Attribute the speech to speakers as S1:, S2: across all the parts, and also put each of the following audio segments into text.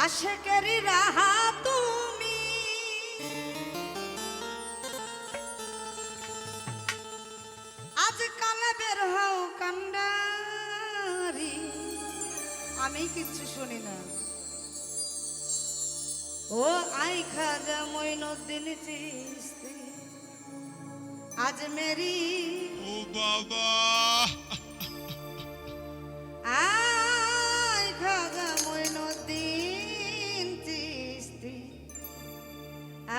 S1: আশেকেরি রাহা তুমি আজ কালে বের হও কান্ডারি। আমি কিচ্ছু শুনি না। ও আই খাজা মঈনুদ্দিন চিশতি আজ মেরি
S2: ও বাবা
S1: আই খাজা মঈনুদ্দিন চিশতি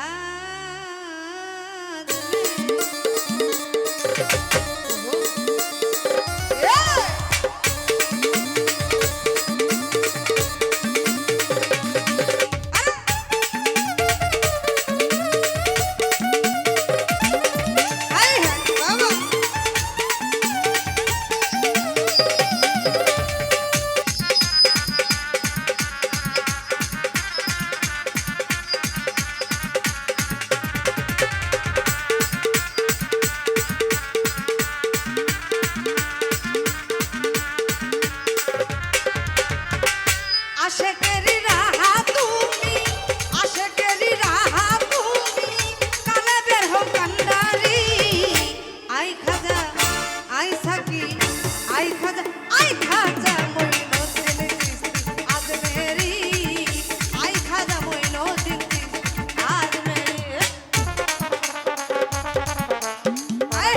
S1: আজ আশেকেরি রাহা তুমি আশেকেরি রাহা তুমি কালে বের হও কান্ডারি। আই খাজা আই সাকি আই খাজা মঈনুদ্দিন চিশতি আজ মেরি আই খাজা মঈনুদ্দিন চিশতি আজ মেরি আই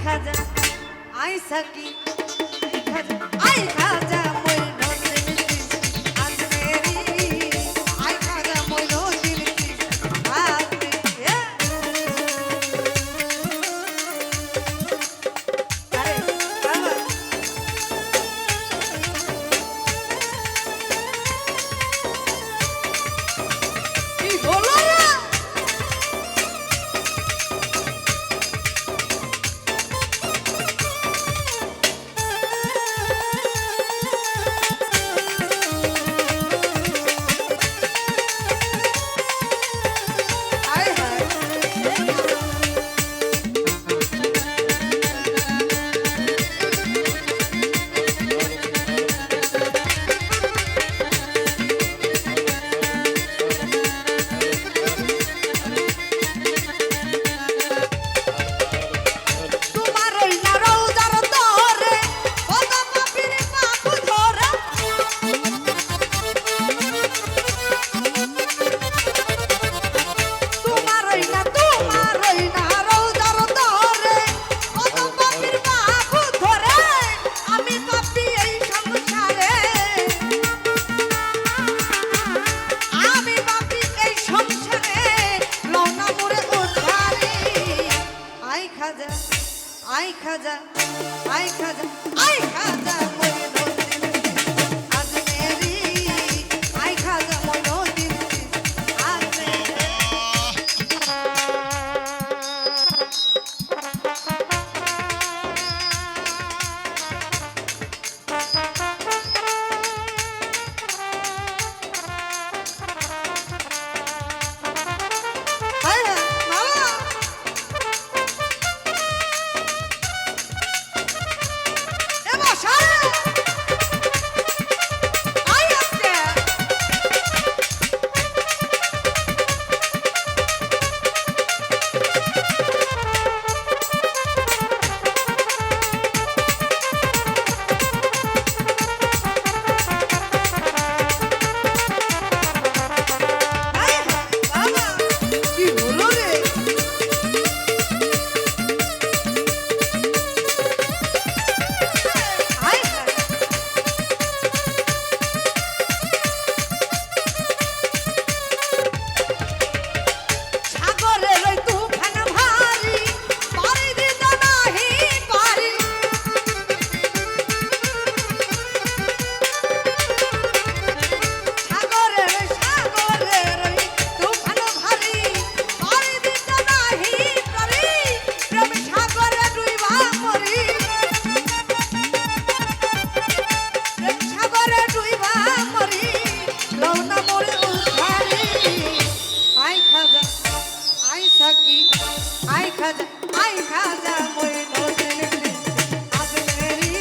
S1: বাবা আই সাকি আই খাজা মঈনুদ্দিন চিশতি আজ মেরি আই খাজা মঈনুদ্দিন চিশতি আজ মেরি আরে বাবা কি হলো রে? আই খাজা আই খাজা আই খাজা মঈনুদ্দিন চিশতি আজ মেরি আই খাজা মঈনুদ্দিন চিশতি আজ মেরি এ মোরে উঠারি আই খাজা আই সাকি আই খাজা মইনুদ্দিন চিশতি আজমেরি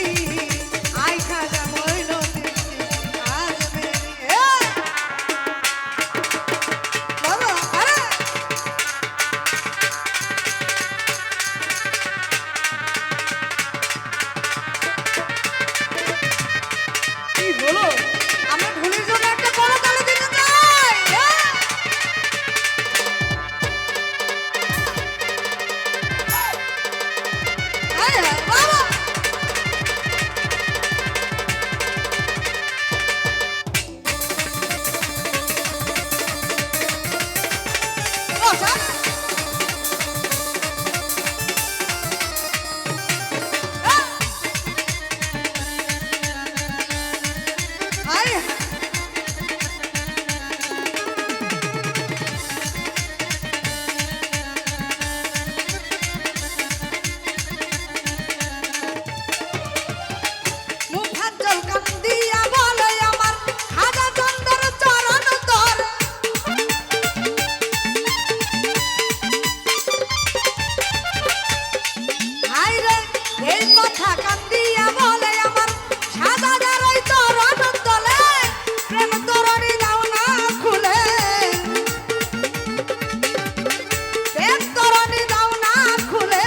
S1: আই খাজা মইনুদ্দিন চিশতি আজমেরি বাবা আরে
S3: কি হলো?
S1: আমরা ঢোলের জন্য একটা বড় তালি দিতে চাই আরে বাবা ও জান আয় মুখাজ্জল কান্দিয়া বলে আমার খাজা চন্দ্রের চরণ তোর হায় রে এই কথা কান্দিয়া বলে আমার সাজাদার ওই চরণ তলে প্রেম তোরণি দাও না খুলে প্রেম তোরণি দাও না খুলে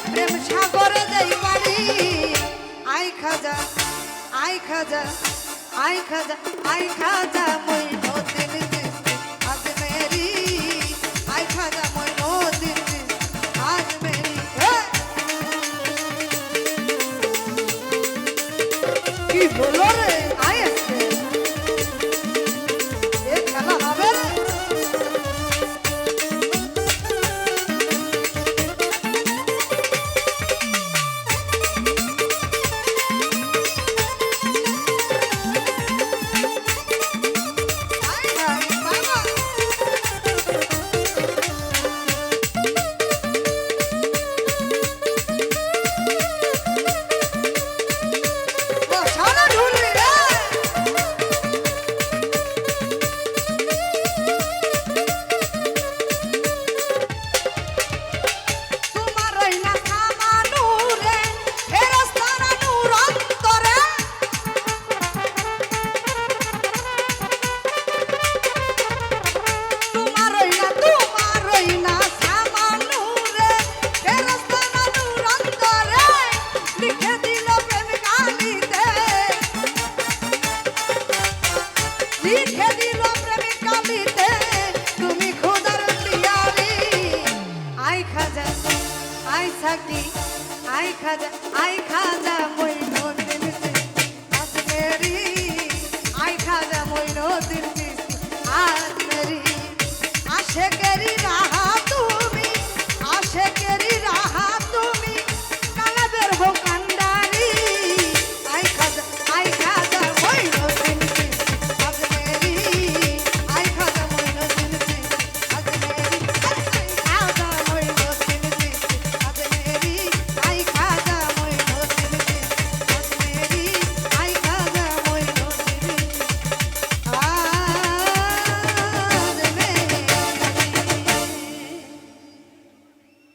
S1: প্রেম সাগরে দেই পারি আই খাজা আই খাজা আই খাজা আই খাজা মই